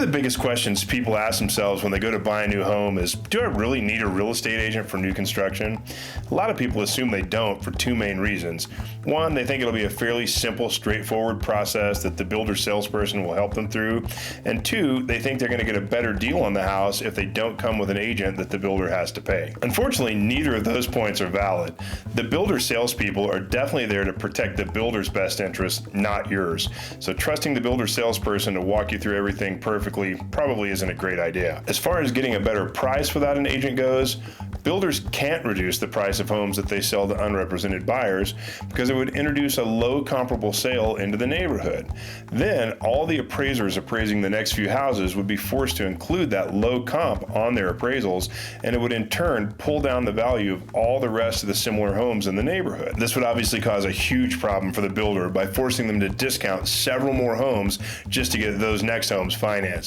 of the biggest questions people ask themselves when they go to buy a new home is, do I really need a real estate agent for new construction? A lot of people assume they don't for two main reasons. One, they think it'll be a fairly simple, straightforward process that the builder salesperson will help them through. And two, they think they're going to get a better deal on the house if they don't come with an agent that the builder has to pay. Unfortunately, neither of those points are valid. The builder salespeople are definitely there to protect the builder's best interest, not yours. So trusting the builder salesperson to walk you through everything perfectly probably isn't a great idea. As far as getting a better price without an agent goes, builders can't reduce the price of homes that they sell to unrepresented buyers because it would introduce a low comparable sale into the neighborhood. Then all the appraisers appraising the next few houses would be forced to include that low comp on their appraisals, and it would in turn pull down the value of all the rest of the similar homes in the neighborhood. This would obviously cause a huge problem for the builder by forcing them to discount several more homes just to get those next homes financed.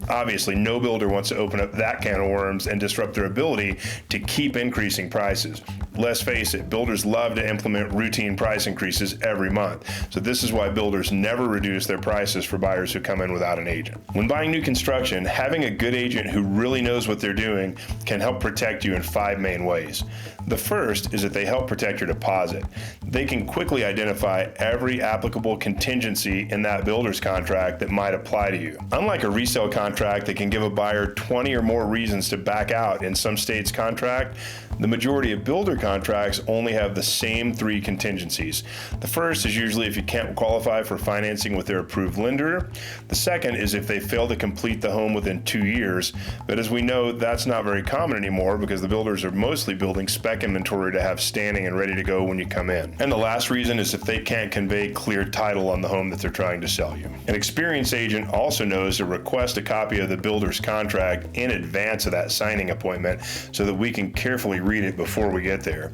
Obviously, no builder wants to open up that can of worms and disrupt their ability to keep increasing prices. Let's face it, builders love to implement routine price increases every month. So this is why builders never reduce their prices for buyers who come in without an agent. When buying new construction, having a good agent who really knows what they're doing can help protect you in 5 main ways. The first is that they help protect your deposit. They can quickly identify every applicable contingency in that builder's contract that might apply to you. Unlike a resale contract that can give a buyer 20 or more reasons to back out in some state's contract, the majority of builder contracts only have the same 3 contingencies. The first is usually if you can't qualify for financing with their approved lender. The second is if they fail to complete the home within 2 years. But as we know, that's not very common anymore because the builders are mostly building spec inventory to have standing and ready to go when you come in. And the last reason is if they can't convey clear title on the home that they're trying to sell you. An experienced agent also knows to request a copy of the builder's contract in advance of that signing appointment so that we can carefully read it before we get there.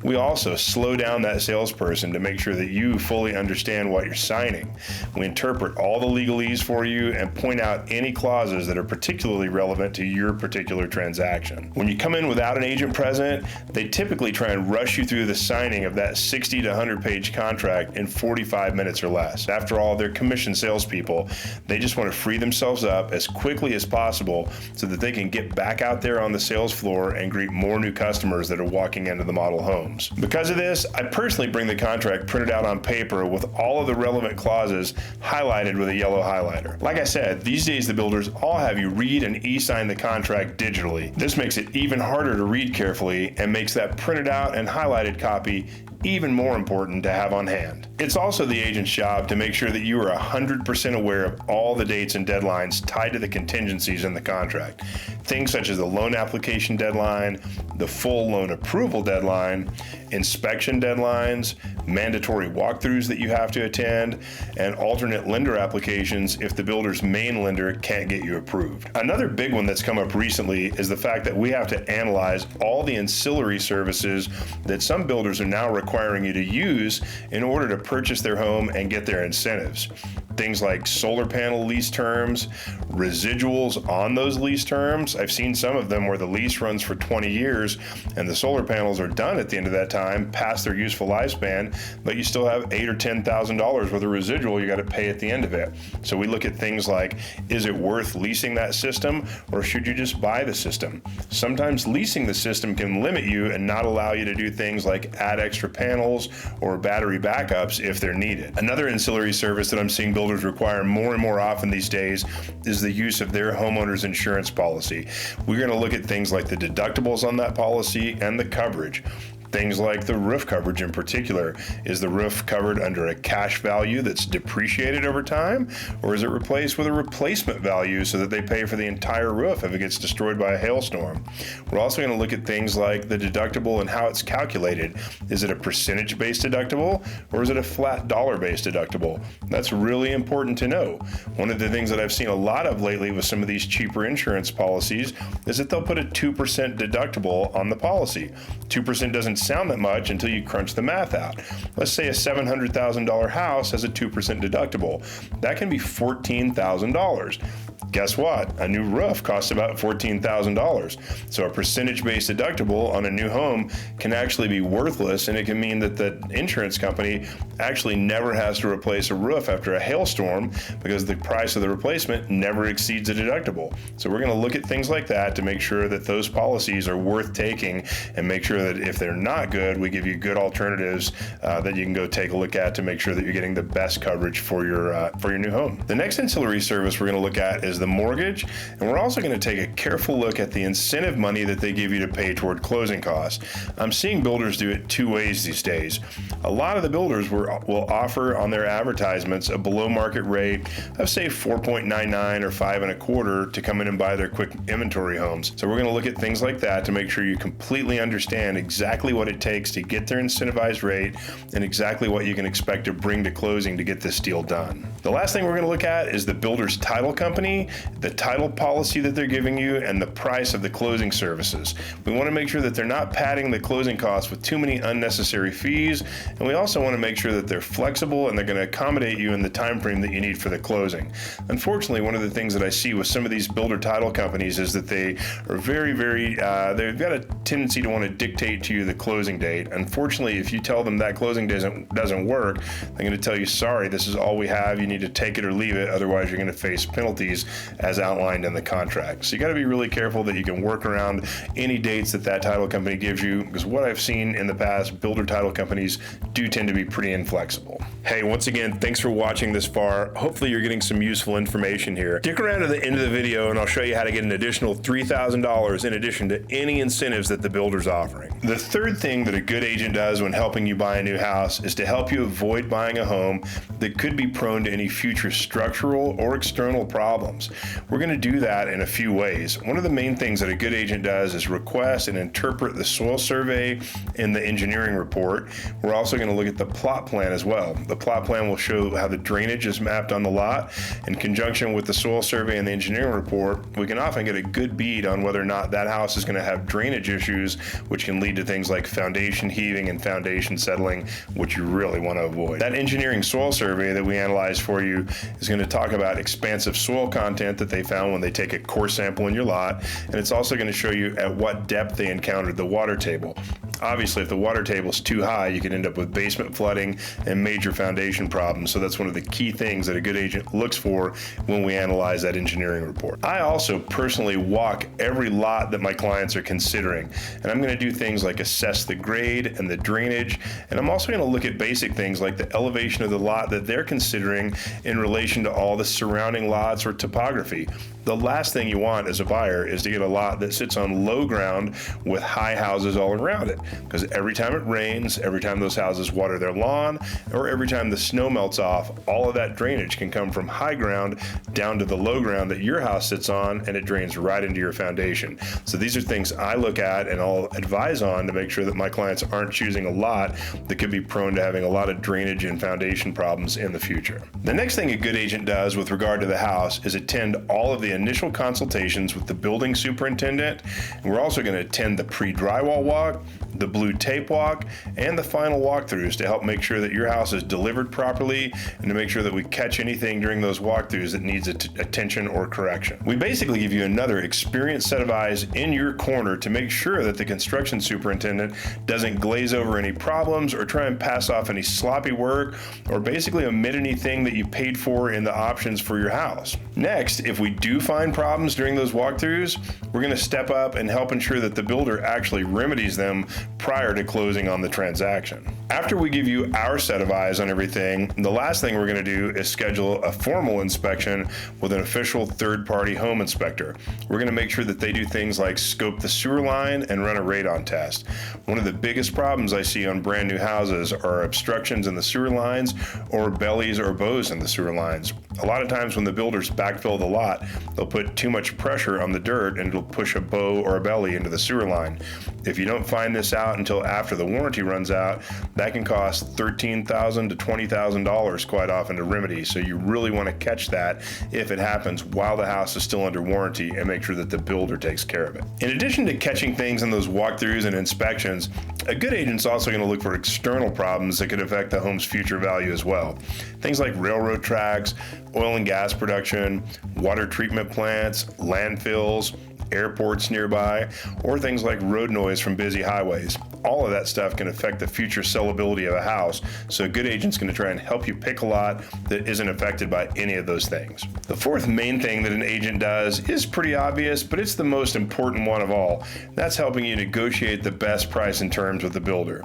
We also slow down that salesperson to make sure that you fully understand what you're signing. We interpret all the legalese for you and point out any clauses that are particularly relevant to your particular transaction. When you come in without an agent present, they typically try and rush you through the signing of that 60 to 100 page contract in 45 minutes or less. After all, they're commissioned salespeople. They just want to free themselves up as quickly as possible so that they can get back out there on the sales floor and greet more new customers that are walking into the model home. Because of this, I personally bring the contract printed out on paper with all of the relevant clauses highlighted with a yellow highlighter. Like I said, these days the builders all have you read and e-sign the contract digitally. This makes it even harder to read carefully and makes that printed out and highlighted copy even more important to have on hand. It's also the agent's job to make sure that you are 100% aware of all the dates and deadlines tied to the contingencies in the contract. Things such as the loan application deadline, the full loan approval deadline, inspection deadlines, mandatory walkthroughs that you have to attend, and alternate lender applications if the builder's main lender can't get you approved. Another big one that's come up recently is the fact that we have to analyze all the ancillary services that some builders are now requiring you to use in order to purchase their home and get their incentives. Things like solar panel lease terms, residuals on those lease terms. I've seen some of them where the lease runs for 20 years and the solar panels are done at the end of that time, past their useful lifespan, but you still have $8,000 or $10,000 worth of residual you got to pay at the end of it. So we look at things like, is it worth leasing that system or should you just buy the system? Sometimes leasing the system can limit you and not allow you to do things like add extra panels or battery backups if they're needed. Another ancillary service that I'm seeing builders require more and more often these days is the use of their homeowner's insurance policy. We're going to look at things like the deductibles on that policy and the coverage. Things like the roof coverage in particular. Is the roof covered under a cash value that's depreciated over time? Or is it replaced with a replacement value so that they pay for the entire roof if it gets destroyed by a hailstorm? We're also going to look at things like the deductible and how it's calculated. Is it a percentage-based deductible or is it a flat dollar-based deductible? That's really important to know. One of the things that I've seen a lot of lately with some of these cheaper insurance policies is that they'll put a 2% deductible on the policy. 2% doesn't sound that much until you crunch the math out. Let's say a $700,000 house has a 2% deductible. That can be $14,000. Guess what? A new roof costs about $14,000. So a percentage-based deductible on a new home can actually be worthless, and it can mean that the insurance company actually never has to replace a roof after a hailstorm because the price of the replacement never exceeds a deductible. So we're going to look at things like that to make sure that those policies are worth taking, and make sure that if they're not good, we give you good alternatives that you can go take a look at to make sure that you're getting the best coverage for your new home. The next ancillary service we're going to look at is the mortgage, and we're also going to take a careful look at the incentive money that they give you to pay toward closing costs. I'm seeing builders do it two ways these days. A lot of the builders will offer on their advertisements a below market rate of say 4.99 or 5.25 to come in and buy their quick inventory homes. So we're going to look at things like that to make sure you completely understand exactly what it takes to get their incentivized rate and exactly what you can expect to bring to closing to get this deal done. The last thing we're going to look at is the builder's title company, the title policy that they're giving you, and the price of the closing services. We want to make sure that they're not padding the closing costs with too many unnecessary fees, and we also want to make sure that they're flexible and they're going to accommodate you in the time frame that you need for the closing. Unfortunately, one of the things that I see with some of these builder title companies is that they are very, they've got a tendency to want to dictate to you the closing date. Unfortunately, if you tell them that closing doesn't work, they're going to tell you, sorry, this is all we have. You need to take it or leave it. Otherwise, you're going to face penalties as outlined in the contract. So you got to be really careful that you can work around any dates that title company gives you, because what I've seen in the past, builder title companies do tend to be pretty inflexible. Hey, once again, thanks for watching this far. Hopefully you're getting some useful information here. Stick around to the end of the video and I'll show you how to get an additional $3,000 in addition to any incentives that the builder's offering. The third thing that a good agent does when helping you buy a new house is to help you avoid buying a home that could be prone to any future structural or external problems. We're going to do that in a few ways. One of the main things that a good agent does is request and interpret the soil survey in the engineering report. We're also going to look at the plot plan as well. The plot plan will show how the drainage is mapped on the lot. In conjunction with the soil survey and the engineering report, we can often get a good bead on whether or not that house is going to have drainage issues, which can lead to things like foundation heaving and foundation settling, which you really want to avoid. That engineering soil survey that we analyze for you is going to talk about expansive soil content that they found when they take a core sample in your lot, and it's also going to show you at what depth they encountered the water table. Obviously, if the water table is too high, you can end up with basement flooding and major foundation problems. So that's one of the key things that a good agent looks for when we analyze that engineering report. I also personally walk every lot that my clients are considering, and I'm going to do things like assess the grade and the drainage, and I'm also going to look at basic things like the elevation of the lot that they're considering in relation to all the surrounding lots or topography. The last thing you want as a buyer is to get a lot that sits on low ground with high houses all around it, because every time it rains, every time those houses water their lawn, or every time the snow melts off, all of that drainage can come from high ground down to the low ground that your house sits on, and it drains right into your foundation. So these are things I look at and I'll advise on to make sure that my clients aren't choosing a lot that could be prone to having a lot of drainage and foundation problems in the future. The next thing a good agent does with regard to the house is attend all of the initial consultations with the building superintendent, and we're also going to attend the pre-drywall walk, the blue tape walk, and the final walkthroughs to help make sure that your house is delivered properly and to make sure that we catch anything during those walkthroughs that needs attention or correction. We basically give you another experienced set of eyes in your corner to make sure that the construction superintendent doesn't glaze over any problems or try and pass off any sloppy work or basically omit anything that you paid for in the options for your house. Next, if we do find problems during those walkthroughs, we're going to step up and help ensure that the builder actually remedies them prior to closing on the transaction. After we give you our set of eyes on everything, the last thing we're going to do is schedule a formal inspection with an official third-party home inspector. We're going to make sure that they do things like scope the sewer line and run a radon test. One of the biggest problems I see on brand new houses are obstructions in the sewer lines or bellies or bows in the sewer lines. A lot of times when the builders backfill the lot, they'll put too much pressure on the dirt and it'll push a bow or a belly into the sewer line. If you don't find this out until after the warranty runs out, that can cost $13,000 to $20,000 quite often to remedy. So you really want to catch that if it happens while the house is still under warranty and make sure that the builder takes care of it. In addition to catching things in those walkthroughs and inspections, a good agent's also going to look for external problems that could affect the home's future value as well. Things like railroad tracks, oil and gas production, water treatment plants, landfills, airports nearby, or things like road noise from busy highways. All of that stuff can affect the future sellability of a house, so a good agent's going to try and help you pick a lot that isn't affected by any of those things. The fourth main thing that an agent does is pretty obvious, but it's the most important one of all. That's helping you negotiate the best price and terms with the builder.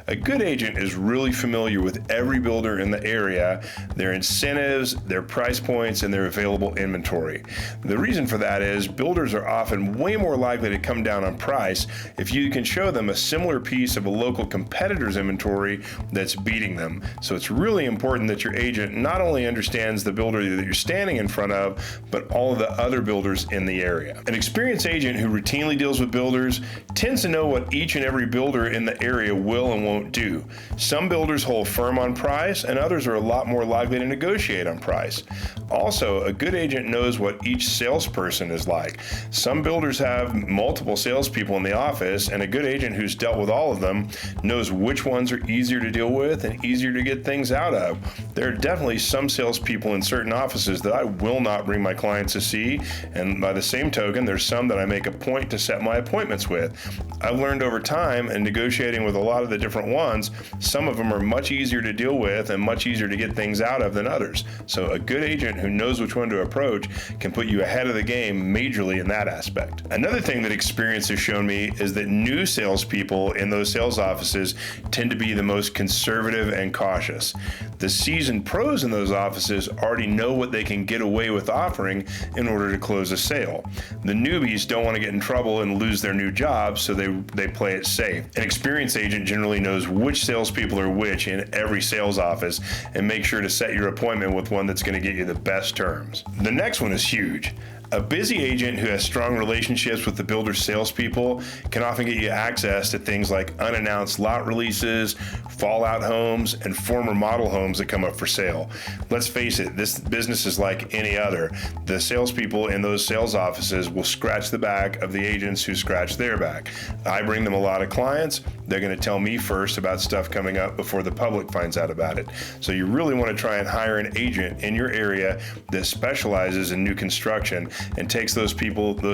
A good agent is really familiar with every builder in the area, their incentives, their price points, and their available inventory. The reason for that is builders are often way more likely to come down on price if you can show them a similar piece of a local competitor's inventory that's beating them. So it's really important that your agent not only understands the builder that you're standing in front of, but all of the other builders in the area. An experienced agent who routinely deals with builders tends to know what each and every builder in the area will and won't do. Some builders hold firm on price, and others are a lot more likely to negotiate on price. Also, a good agent knows what each salesperson is like. Some builders have multiple salespeople in the office, and a good agent who's dealt with all of them knows which ones are easier to deal with and easier to get things out of. There are definitely some salespeople in certain offices that I will not bring my clients to see, and by the same token, there's some that I make a point to set my appointments with. I've learned over time and negotiating with a lot of the different ones, some of them are much easier to deal with and much easier to get things out of than others. So a good agent who knows which one to approach can put you ahead of the game majorly in that aspect. Another thing that experience has shown me is that new salespeople in those sales offices tend to be the most conservative and cautious. The seasoned pros in those offices already know what they can get away with offering in order to close a sale. The newbies don't want to get in trouble and lose their new job, so they play it safe. An experienced agent generally knows which salespeople are which in every sales office and make sure to set your appointment with one that's going to get you the best terms. The next one is huge. A busy agent who has strong relationships with the builder's salespeople can often get you access to things like unannounced lot releases, fallout homes, and former model homes that come up for sale. Let's face it, this business is like any other. The salespeople in those sales offices will scratch the back of the agents who scratch their back. I bring them a lot of clients. They're going to tell me first about stuff coming up before the public finds out about it. So you really want to try and hire an agent in your area that specializes in new construction and takes those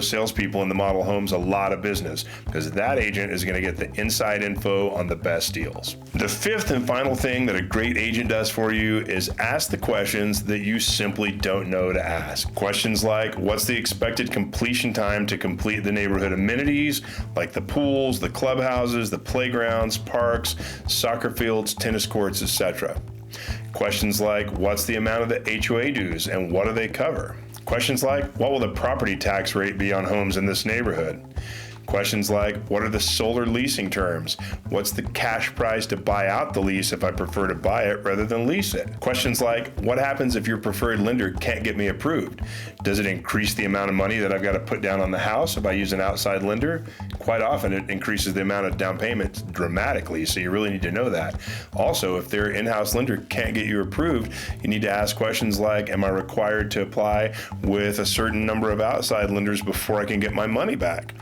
salespeople in the model homes a lot of business, because that agent is going to get the inside info on the best deals. The fifth and final thing that a great agent does for you is ask the questions that you simply don't know to ask. Questions like, what's the expected completion time to complete the neighborhood amenities, like the pools, the clubhouses, the playgrounds, parks, soccer fields, tennis courts, etc. Questions like, what's the amount of the HOA dues and what do they cover? Questions like, what will the property tax rate be on homes in this neighborhood? Questions like, what are the solar leasing terms? What's the cash price to buy out the lease if I prefer to buy it rather than lease it? Questions like, what happens if your preferred lender can't get me approved? Does it increase the amount of money that I've got to put down on the house if I use an outside lender? Quite often it increases the amount of down payment dramatically, so you really need to know that. Also, if their in-house lender can't get you approved, you need to ask questions like, am I required to apply with a certain number of outside lenders before I can get my money back?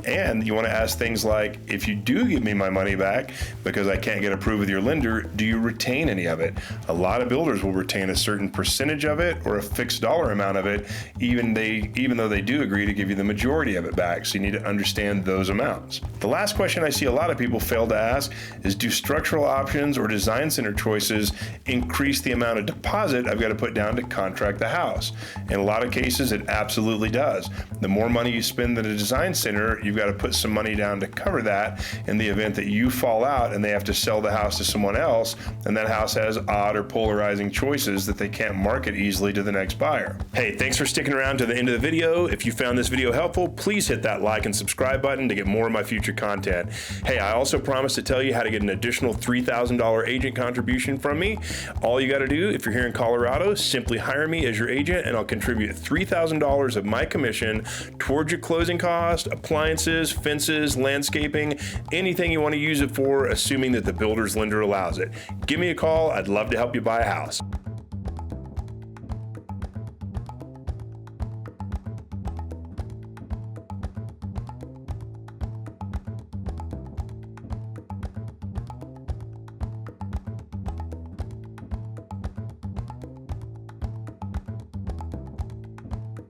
And you want to ask things like, if you do give me my money back because I can't get approved with your lender, do you retain any of it? A lot of builders will retain a certain percentage of it or a fixed dollar amount of it, even though they do agree to give you the majority of it back. So you need to understand those amounts. The last question I see a lot of people fail to ask is, do structural options or design center choices increase the amount of deposit I've got to put down to contract the house? In a lot of cases, it absolutely does. The more money you spend at a design center, you've got to put some money down to cover that in the event that you fall out and they have to sell the house to someone else, and that house has odd or polarizing choices that they can't market easily to the next buyer. Hey, thanks for sticking around to the end of the video. If you found this video helpful, please hit that like and subscribe button to get more of my future content. Hey, I also promised to tell you how to get an additional $3,000 agent contribution from me. All you got to do, if you're here in Colorado, simply hire me as your agent and I'll contribute $3,000 of my commission towards your closing cost, appliance appliances, fences, landscaping, anything you want to use it for, assuming that the builder's lender allows it. Give me a call. I'd love to help you buy a house.